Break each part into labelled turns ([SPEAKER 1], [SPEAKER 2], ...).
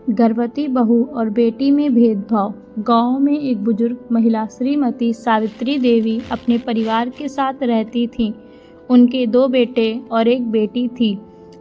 [SPEAKER 1] गर्भवती बहू और बेटी में भेदभाव। गांव में एक बुजुर्ग महिला श्रीमती सावित्री देवी अपने परिवार के साथ रहती थीं। उनके 2 बेटे और 1 बेटी थी।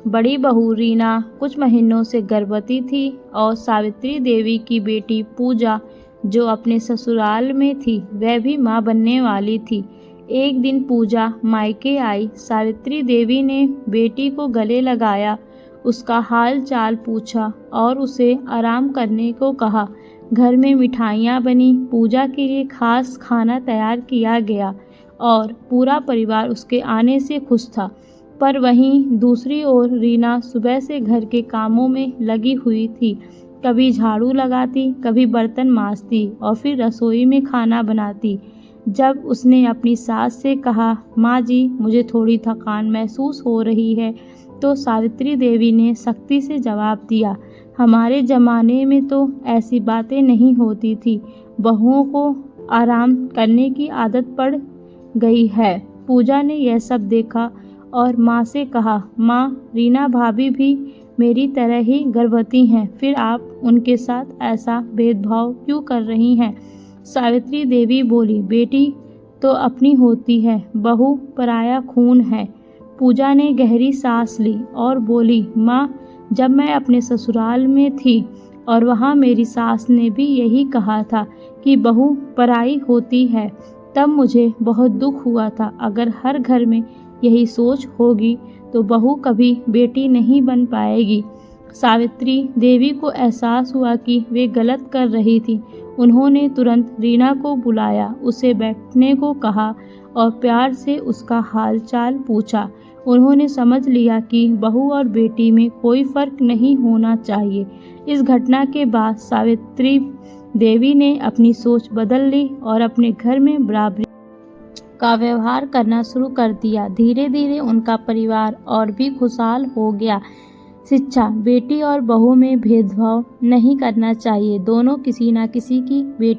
[SPEAKER 1] बड़ी बहू रीना कुछ महीनों से गर्भवती थी और सावित्री देवी की बेटी पूजा, जो अपने ससुराल में थी, वह भी मां बनने वाली थी। एक दिन पूजा मायके आई। सावित्री देवी ने बेटी को गले लगाया, उसका हाल चाल पूछा और उसे आराम करने को कहा। घर में मिठाइयाँ बनी, पूजा के लिए खास खाना तैयार किया गया और पूरा परिवार उसके आने से खुश था। पर वहीं दूसरी ओर रीना सुबह से घर के कामों में लगी हुई थी। कभी झाड़ू लगाती, कभी बर्तन मांजती और फिर रसोई में खाना बनाती। जब उसने अपनी सास से कहा, माँ जी, मुझे थोड़ी थकान महसूस हो रही है, तो सावित्री देवी ने सख्ती से जवाब दिया, हमारे ज़माने में तो ऐसी बातें नहीं होती थी। बहुओं को आराम करने की आदत पड़ गई है। पूजा ने यह सब देखा और माँ से कहा, माँ, रीना भाभी भी मेरी तरह ही गर्भवती हैं, फिर आप उनके साथ ऐसा भेदभाव क्यों कर रही हैं? सावित्री देवी बोली, बेटी तो अपनी होती है, बहू पराया खून है। पूजा ने गहरी सांस ली और बोली, माँ, जब मैं अपने ससुराल में थी और वहाँ मेरी सास ने भी यही कहा था कि बहू पराई होती है, तब मुझे बहुत दुख हुआ था। अगर हर घर में यही सोच होगी तो बहू कभी बेटी नहीं बन पाएगी। सावित्री देवी को एहसास हुआ कि वे गलत कर रही थी। उन्होंने तुरंत रीना को बुलाया, उसे बैठने को कहा और प्यार से उसका हालचाल पूछा। उन्होंने समझ लिया कि बहू और बेटी में कोई फर्क नहीं होना चाहिए। इस घटना के बाद सावित्री देवी ने अपनी सोच बदल ली और अपने घर में बराबरी का व्यवहार करना शुरू कर दिया। धीरे धीरे उनका परिवार और भी खुशहाल हो गया। शिक्षा, बेटी और बहू में भेदभाव नहीं करना चाहिए। दोनों किसी न किसी की बेटी